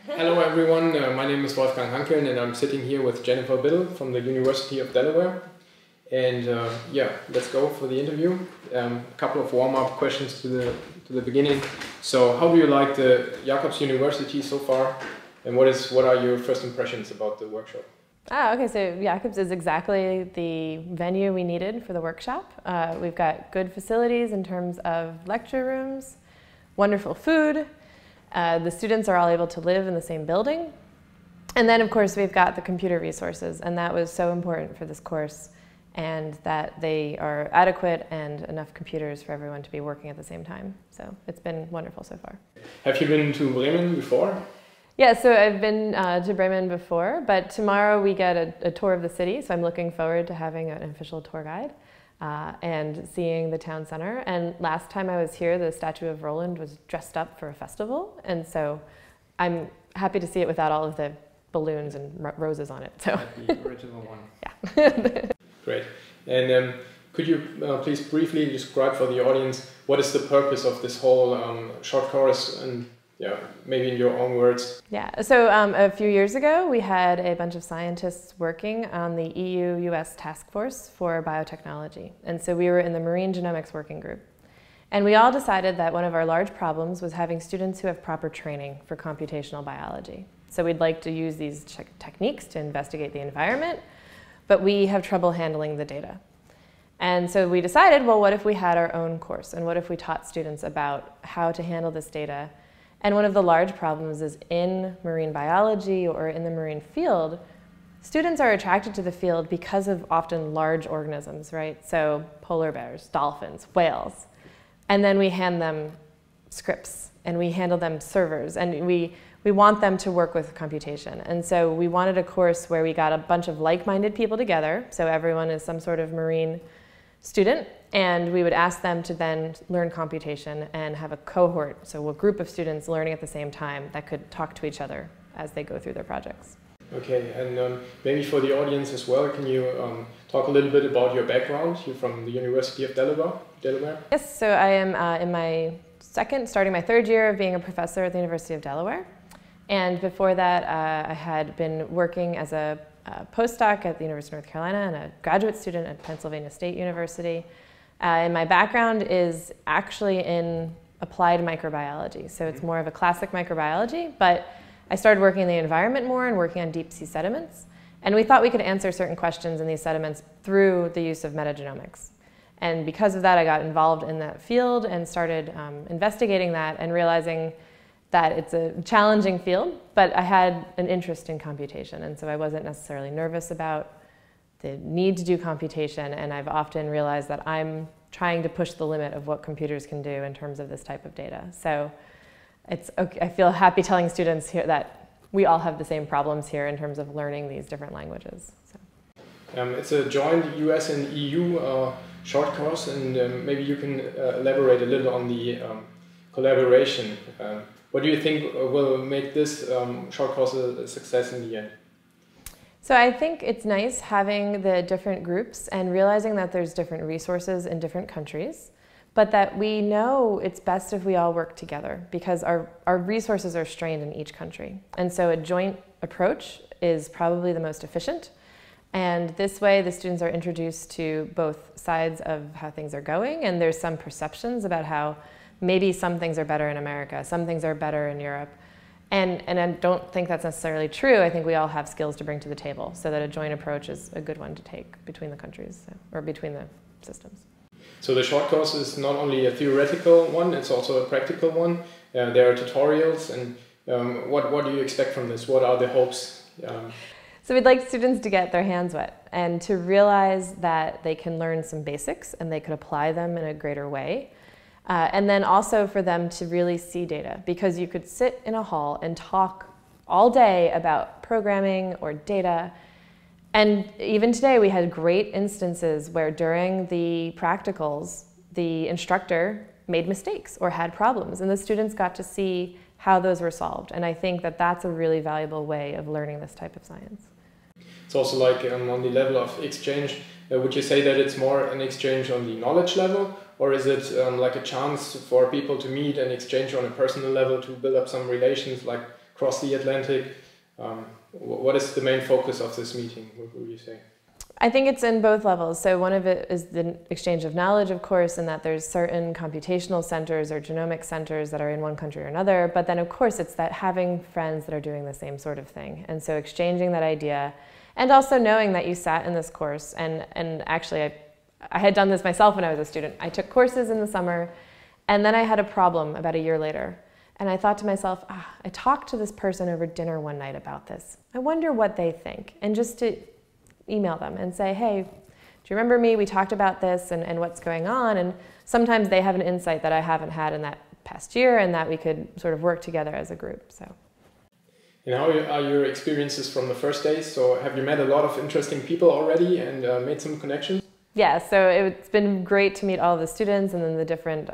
Hello everyone, my name is Wolfgang Hankeln and I'm sitting here with Jennifer Biddle from the University of Delaware. And yeah, let's go for the interview. A couple of warm-up questions to the beginning. So how do you like the Jacobs University so far? And what are your first impressions about the workshop? Okay, so Jacobs is exactly the venue we needed for the workshop. We've got good facilities in terms of lecture rooms, wonderful food. The students are all able to live in the same building. And then, of course, we've got the computer resources, and that was so important for this course, and that they are adequate and enough computers for everyone to be working at the same time. So it's been wonderful so far. Have you been to Bremen before? Yeah, so I've been to Bremen before, but tomorrow we get a tour of the city, so I'm looking forward to having an official tour guide and seeing the town center. And last time I was here, the statue of Roland was dressed up for a festival, and so I'm happy to see it without all of the balloons and roses on it. So the original one. Yeah. Great. And could you please briefly describe for the audience what is the purpose of this whole short course, and yeah, maybe in your own words. Yeah, so a few years ago we had a bunch of scientists working on the EU-US task force for biotechnology. And so we were in the Marine Genomics working group. And we all decided that one of our large problems was having students who have proper training for computational biology. So we'd like to use these techniques to investigate the environment, but we have trouble handling the data. And so we decided, well, what if we had our own course? And what if we taught students about how to handle this data? And one of the large problems is in marine biology or in the marine field, students are attracted to the field because of often large organisms, right? So polar bears, dolphins, whales. And then we hand them scripts and we handle them servers, and we want them to work with computation. And so we wanted a course where we got a bunch of like-minded people together, so everyone is some sort of marine student, and we would ask them to then learn computation and have a cohort, so a group of students learning at the same time that could talk to each other as they go through their projects. Okay, and maybe for the audience as well, can you talk a little bit about your background? You're from the University of Delaware? Yes, so I am in my starting my third year of being a professor at the University of Delaware. And before that, I had been working as a postdoc at the University of North Carolina and a graduate student at Pennsylvania State University. And my background is actually in applied microbiology. So it's more of a classic microbiology, but I started working in the environment more and working on deep sea sediments. And we thought we could answer certain questions in these sediments through the use of metagenomics. And because of that, I got involved in that field and started investigating that and realizing that it's a challenging field, but I had an interest in computation, and so I wasn't necessarily nervous about the need to do computation, and I've often realized that I'm trying to push the limit of what computers can do in terms of this type of data. So it's okay. I feel happy telling students here that we all have the same problems here in terms of learning these different languages. So. It's a joint US and EU short course, and maybe you can elaborate a little on the collaboration. What do you think will make this short course a success in the end? So I think it's nice having the different groups and realizing that there's different resources in different countries, but that we know it's best if we all work together because our resources are strained in each country. And so a joint approach is probably the most efficient. And this way the students are introduced to both sides of how things are going, and there's some perceptions about how maybe some things are better in America, some things are better in Europe. And I don't think that's necessarily true. I think we all have skills to bring to the table, so that a joint approach is a good one to take between the countries, or between the systems. So the short course is not only a theoretical one, it's also a practical one. There are tutorials, and what do you expect from this? What are the hopes? So we'd like students to get their hands wet and to realize that they can learn some basics and they could apply them in a greater way. And then also for them to really see data, because you could sit in a hall and talk all day about programming or data. And even today we had great instances where during the practicals, the instructor made mistakes or had problems, and the students got to see how those were solved. And I think that that's a really valuable way of learning this type of science. It's also like on the level of exchange, would you say that it's more an exchange on the knowledge level, or is it like a chance for people to meet and exchange on a personal level to build up some relations, like across the Atlantic. What is the main focus of this meeting, what would you say? I think it's in both levels. So one of it is the exchange of knowledge, of course, and that there's certain computational centers or genomic centers that are in one country or another. But then, of course, it's that having friends that are doing the same sort of thing. And so exchanging that idea, and also knowing that you sat in this course. And actually, I had done this myself when I was a student. I took courses in the summer, and then I had a problem about a year later. And I thought to myself, I talked to this person over dinner one night about this. I wonder what they think. And just to email them and say, hey, do you remember me? We talked about this and what's going on. And sometimes they have an insight that I haven't had in that past year, and that we could sort of work together as a group. So. And how are your experiences from the first days? So have you met a lot of interesting people already and made some connections? Yeah, so it's been great to meet all of the students and then the different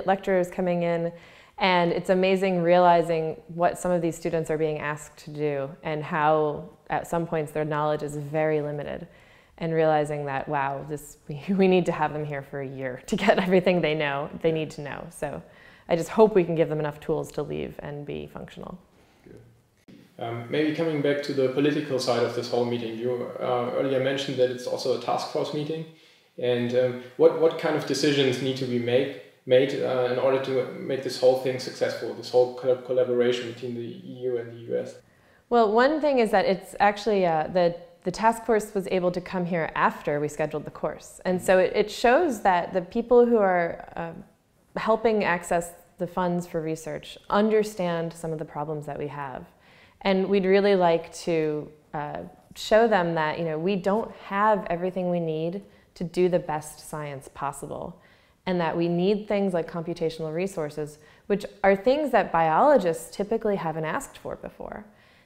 lecturers coming in. And it's amazing realizing what some of these students are being asked to do and how at some points their knowledge is very limited, and realizing that, wow, we need to have them here for a year to get everything they need to know. So I just hope we can give them enough tools to leave and be functional. Good. Maybe coming back to the political side of this whole meeting, you earlier mentioned that it's also a task force meeting. And what kind of decisions need to be made in order to make this whole thing successful, this whole collaboration between the EU and the US? Well, one thing is that it's actually the task force was able to come here after we scheduled the course. And so it shows that the people who are helping access the funds for research understand some of the problems that we have. And we'd really like to show them that, we don't have everything we need to do the best science possible, and that we need things like computational resources, which are things that biologists typically haven't asked for before.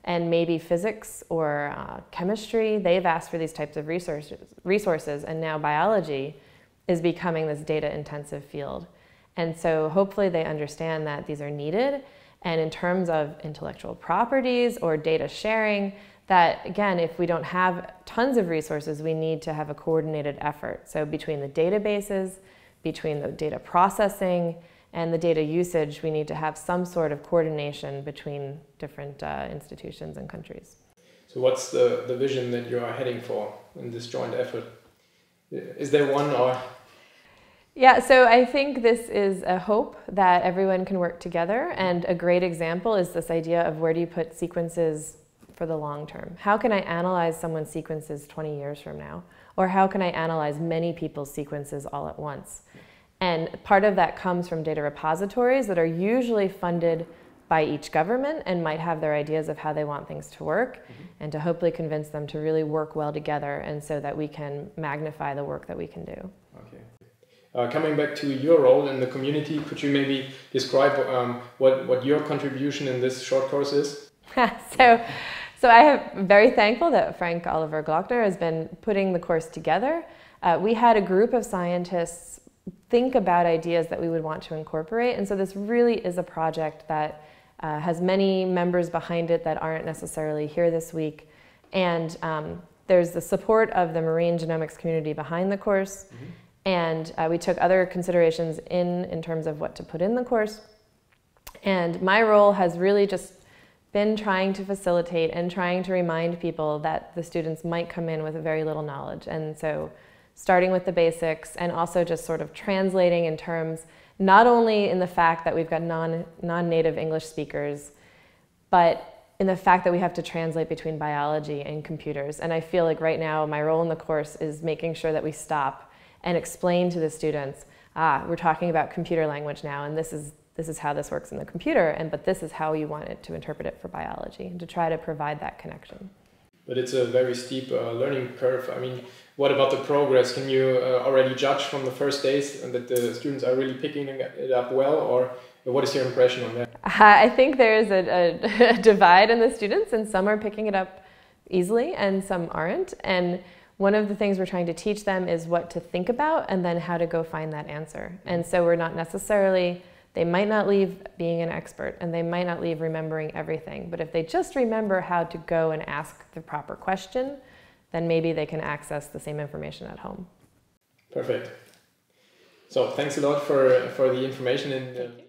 And maybe physics or chemistry, they've asked for these types of resources, and now biology is becoming this data-intensive field. And so hopefully they understand that these are needed, and in terms of intellectual properties or data sharing, that again, if we don't have tons of resources, we need to have a coordinated effort. So between the databases, between the data processing, and the data usage, we need to have some sort of coordination between different institutions and countries. So what's the vision that you are heading for in this joint effort? Is there one, or? Yeah, so I think this is a hope that everyone can work together, and a great example is this idea of where do you put sequences for the long term? How can I analyze someone's sequences 20 years from now? Or how can I analyze many people's sequences all at once? And part of that comes from data repositories that are usually funded by each government and might have their ideas of how they want things to work, and to hopefully convince them to really work well together, and so that we can magnify the work that we can do. Okay. Coming back to your role in the community, could you maybe describe what your contribution in this short course is? So I am very thankful that Frank Oliver Glöckner has been putting the course together. We had a group of scientists think about ideas that we would want to incorporate, and so this really is a project that has many members behind it that aren't necessarily here this week. And there's the support of the marine genomics community behind the course, and we took other considerations in terms of what to put in the course. And my role has really just been trying to facilitate and trying to remind people that the students might come in with very little knowledge. And so starting with the basics, and also just sort of translating in terms, not only in the fact that we've got non-native English speakers, but in the fact that we have to translate between biology and computers. And I feel like right now my role in the course is making sure that we stop and explain to the students, we're talking about computer language now, and this is how this works in the computer, but this is how you want it to interpret it for biology, and to try to provide that connection. But it's a very steep learning curve. I mean, what about the progress? Can you already judge from the first days that the students are really picking it up well, or what is your impression on that? I think there is a divide in the students, and some are picking it up easily and some aren't. And one of the things we're trying to teach them is what to think about and then how to go find that answer. And so we're not necessarily, they might not leave being an expert, and they might not leave remembering everything, but if they just remember how to go and ask the proper question, then maybe they can access the same information at home. Perfect. So thanks a lot for the information. And